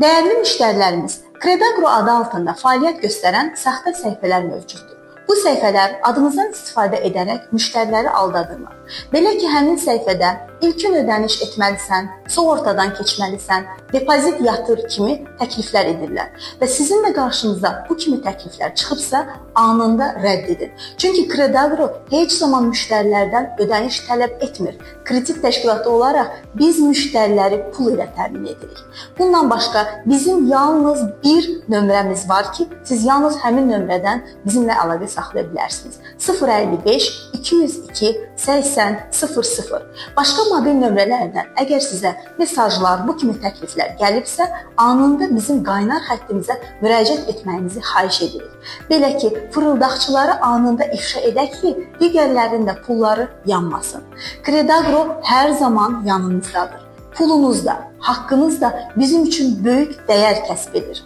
Dəyərli müştərilərimiz, Kredagro adı altında fəaliyyət göstərən saxta səhifələr mövcuddur. Bu səhifələr adınızdan istifadə edərək müştəriləri aldadırlar. Belə ki, həmin səhifədə ilkin ödəniş etməlisən, sığortadan keçməlisən, depozit yatır kimi təkliflər edirlər. Və sizin də qarşınıza bu kimi təkliflər çıxıbsa, anında rədd edin. Çünki Kredagro heç zaman müştərilərdən ödəniş tələb etmir. Kredit təşkilatı olaraq biz müştəriləri pul ilə təmin edirik. Bundan başqa bizim yalnız bir nömrəmiz var ki, siz yalnız həmin nömrədən bizimlə əlaqə saxlaya bilərsiniz. 055 202 80 00. Başqa mobil nömrələrdən əgər sizə mesajlar, bu kimi təkliflər gəlibsə, anında bizim qaynar xəttimizə müraciət etməyinizi xahiş edirik. Belə ki, fırıldaqçıları anında ifşa edək ki, digərlərinin də pulları yanmasın. Kredagro hər zaman yanınızdadır. Pulunuz da, haqqınız da bizim üçün böyük dəyər kəsb edir.